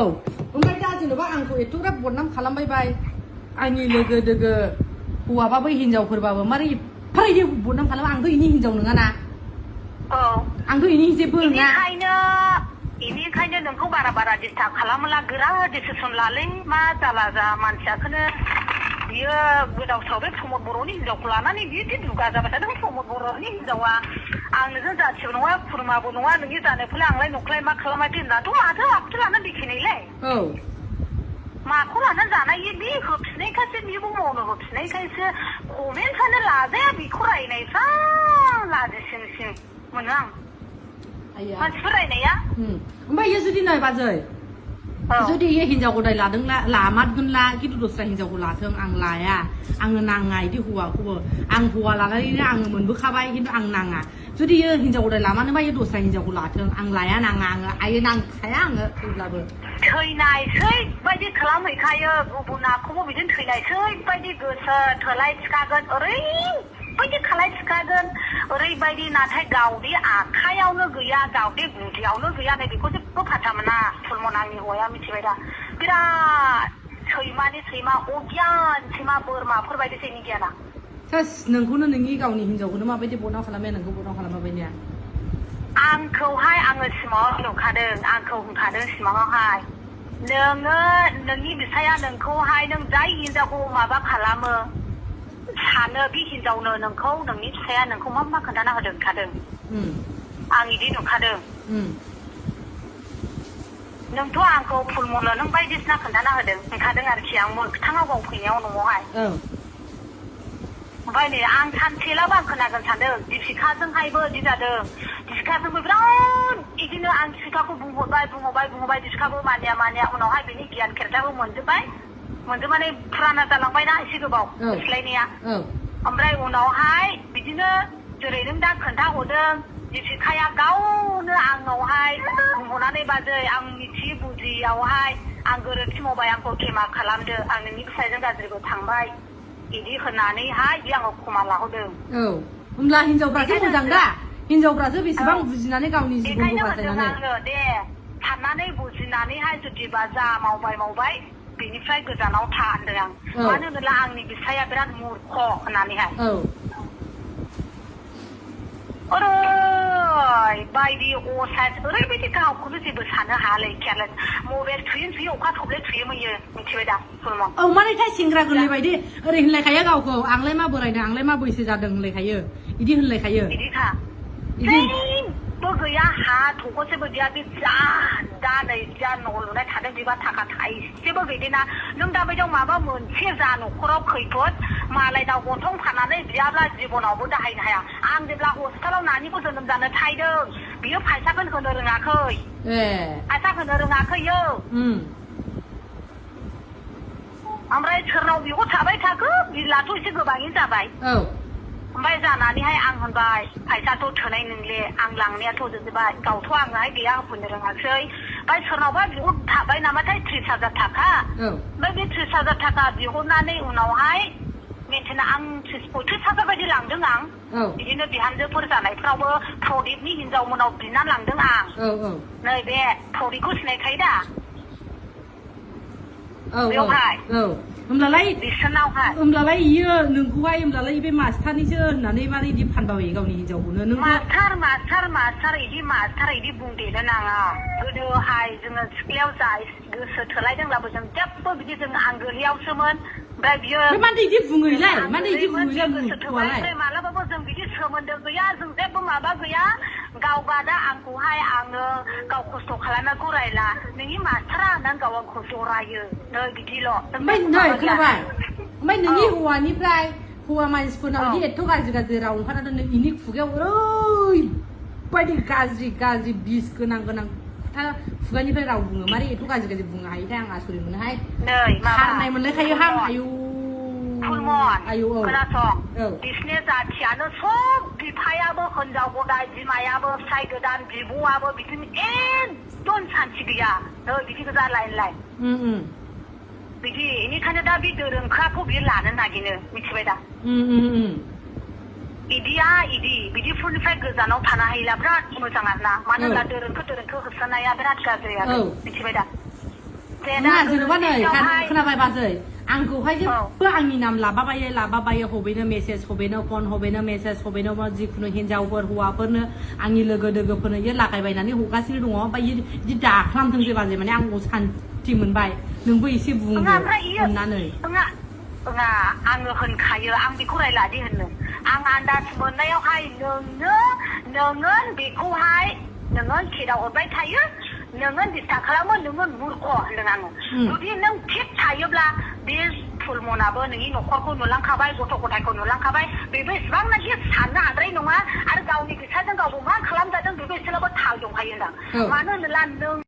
ओमफ्राय दा जेनेबा आंखौ एथ'ग्राब बदनाम खालामबाय आंनि लोगो दोगो हौवाबाबो हिनजावफोरबाबो मारै एफारायदि बदनाम खालामो आंथ' इनि हिनजाव नङाना आंथ' इनि जेबो नङा बेनिखायनो नोंखौ बारा डिस्टार्ब खालामला गोरा डिसिसन लालै मा जाला जा मानसियाखौनो बियो गोदाव सोराव बे प्रमद बर'नि हिनजावखौ लानानै बिदि दुगा जाबाय थादों प्रमद बर'नि हिनजावा आं नोंजों जाथिबो नङा खुरमाबो नङा नोंनि जानायखौलाय आंलाय न'खौलाय मा खालामबाय दोननाथ' माथो आखुथु लानानै देखायनायलाय माखौ लानानै जानाय बे होफिननायखायसो बेबो मावनो होफिननायखायसो कमेन्टआनो लाजाया बेखौ रायनायफ्रा लाजिसिंसिं मोनो आं मानसिफोर रायनाया ओमफ्राय जुदि नाय बाजै जुदि ये हिनजाव गदाय लादोंला लामारगोनला खिन्थु दस्रा हिनजावखौ लाथों आं लाया आंनो नाङा इदि हौवाखौबो आं हौवा लानानैनो आङो मोनबोखाबाय खिन्थु आं नाङा जुदि ये हिनजाव गदाय लामानोबा ये दस्रा हिनजावखौ लाथों आं लाया नाङा आङो आयो नांखाया आङो थैब्लाबो थैनायसै बायदि खालामहैखायो गुबुनाखौबो बिदिनो थैनायसै बायदि गोसो थोलाय थिखागोन ओरैबायदि खालाय थिखागोन ओरैबायदि नाथाय गावनि आखायावनो गैया गावनि गुदियावनो गैया नै बेखौ जेबो फाथा मोना फुलमन आंनि हौवाया मिथिबाय दा बिराद सैमानि सैमा अगियान सैमा बोरमाफोरबायदिसो इनि गियाना सास नोंखौनो नोंनि गावनि हिनजावखौनो माबायदि बदनाम खालामनाया नोंखौ बदनाम खालामाबायनिया आंखौहाय आङो सिमाङाव नुखादों आंखौ होनखादों सिमाङावहाय नोङो नोंनि बिफाया नोंखौहाय नों जाय हिनजावखौ माबा खालामो सानो बे हिनजावनो नोंखौ नोंनि फिसाया नोंखौ मा खोन्थाना होदों खादों आं इदि नुखादों नोंथ' आंखौ फुलमननो नों बायदिसिना खोन्थाना होदों खोन्थादों आरोखि आं मोगथाङाव गाव फैनायाव न'आवहाय ओमफ्राय नै आं सानसेलाबो आं खोनागोन सानदों दिपिकाजोंहायबो बिदि जादों दिपिकाजोंबो बिराद बिदिनो आं दिपिकाखौ बुंहरबाय दिपिकाबो मानिया उनावहाय बिनि गियान खेरथाबो मोनजोबनानै फुराना जालांबायना एसे गोबाव सोलायनाया ओमफ्राय उनावहाय बिदिनो जेरै नों दा खोन्थाहरदों दिपिकाया गावनो आंनावहाय बुंहरनानै बाजै आं मिथियै बुजियावहाय आं गोरोन्थि मावबाय आंखौ खेमा खालामदो आं नोंनि फिसायजों गाज्रिबो थांबाय बिदि होननानैहाय बे आंखौ खमा लाहरदों होमब्ला हिनजावफ्रासो मोजां दा हिनजावफ्रासो बेसेबां बुजिनानै गावनि जिबनखौ बासायनानै आङो दे साननानै बुजिनानैहाय जुदिबा जा मावबाय बेनिफ्राय गोजानाव था होनदों आं मानो होनोब्ला आंनि बिफाया बिराद मुर्ख होननानैहाय ओरैबायदि असाइस ओरैबायदि गावखौनो जेबो साननो हायालै केयारलेस मबाइल थुयो अखा थब्ले थुयो मैयो मिथिबाय दा फुलमन मानोथाय सेंग्रा गोरलै बायदि ओरै होनलायखायो गावखौ आंलाय मा बोरायदों आंलाय मा बैसो जादों होनलायखायो बिदि होनलायखायो बिदिखा जेबो गैया हा थख'सेबो गैया बे दा नै जा न' लुनाय थादों बेबा थाखा थाइसेबो गैदेना नों दा बायदियाव माबा मोनसे जा न'खराव खैफोद मालायनाव गन्थं फाननानै बियाब्ला जिबनावबो दाहायनो हाया आं जेब्ला हस्पिटालाव नानिखौ जोनोम जानो थायदों बियो फैसाखौ होनो रोङाखै फैसा होनो रोङाखैयो ओमफ्राय सोरनाव बिखौ थाबाय थाखो बिलाथ' एसे गोबाङैनो जाबाय ओमफ्राय जानानैहाय आं होनबाय फैसाथ' थोनाय नंले आं लांनायाथ' जोबजोबबाय गावथ' आङोहाय गैया होफैनो रोङासै ओमफ्राय सोरनावबा बिहर थाबाय नामाथाय 30,000 थाखा ओमफ्राय बे 30,000 थाखा बिहरनानै उनावहाय मेन्टेना आं 35,000 बायदि लांदों आं बिदिनो बिहामजोफोर जानायफ्रावबो प्रदीपनि हिनजावमोनाव बिनानै लांदों आं नै बे प्रदीपखौ सिनायखायो दा बेवहाय होमब्लालाय इयो नोंखौहाय होमब्लालाय बे मास्टारनिसो होननानै मारै इदि फानबावो गावनि हिनजावखौनो नों मास्टार इदि बुंदेनो नाङा गोदोहाय जोङो सिख्लायाव जा गोसो थोलायदोंब्लाबो जों जेबो बिदि जों आंगोलियावसोमोन ओमफ्राय बियो मानो इदि बुङोलाय मानो इदि बुङो मालाबाबो जों बिदि सोमोन्दो गैया जों जेबो माबा गैया गावबा दा आंखौहाय आङो गाव खस्थ' खालामनायखौ रायला नोंनि मास्टारा होननानै गाव आंखौ जरायो नै बिदिल' ओमफ्राय नोंनि हौवानिफ्राय हौवा मानसिफोरनाव बिदि एथ' गाज्रि राव ओंखारनानै नों इनि खुगायाव ओरैबायदि गाज्रि बिस गोनां खोथा खुगानिफ्राय राव बुङो मारै एथ' गाज्रि बुंनो हायोथाय आं आसरित मोनोहाय खारनाय मोनलायखायो हां आयौ फुलमन खोनासं बिसिनि जाथियानो सब बिफायाबो हिनजाव गदाय बिमायाबो फिसाय गोदान बिब'आबो बिदिनो एकदम सान्थि गैया बिदि गोजा लाइन बिदि बेनिखायनो दा बे दोरोंखाखौ बियो लानो नागिरो मिथिबाय दा बिदिफोरनिफ्राय गोजानाव थानो हायोला बिराद मोजां आरोना मानो होनब्ला दोरोंखौ होसोनाया बिराद गाज्रि आरो मिथिबाय दा น่าจะรู้ว่าเนยขนาดไปบ้าเลยอังกูให้ที่เพื่ออังมีนำลาบ้าใบโฮเบนเมสเซจโฮเบนฟอนโฮเบนเมสเซจโฮเบนว่าจีคุณเห็นเจ้าเปิดหัวเปิดเนื้ออังยีเลกเดกเปิดเนื้อยัดลาไก่ใบนั้นนี่หูกาซิรุงว่าไปยืดด่าคลั่งถึงสิบาทเลยมันอังกูชันที่เหมือนใบหนึ่งใบสิบวงคนนั้นเลยอังเหินขายอังบิคุไรล่ะที่เห็นหนึ่งอังอันดาสมุนได้เอาให้หนึ่งเงินบิคุให้หนึ่งเงินขีดเอาอดไปไทยหนึ่งเงินดิสตาคลามันหนึ่งเงินมูลคอหนึ่งอังดูที่หนึ่งคิดไทยบลาดิสฟูลโมนาเบอร์หนึ่งอีนกคอคนหนึ่งลังคาใบกุศลคนไทยคนหนึ่งลังคาใบบีบีสว่างนั่นที่ฉันน่ะอะไรหนุ่มอ่ะอะไรเก่านี่คือฉันต้องเก่าบุ้งอ่ะคลำแต่ต้องบีบีสลับเท้าจงให้ยังดังมาหนึ่งล้านหนึ่ง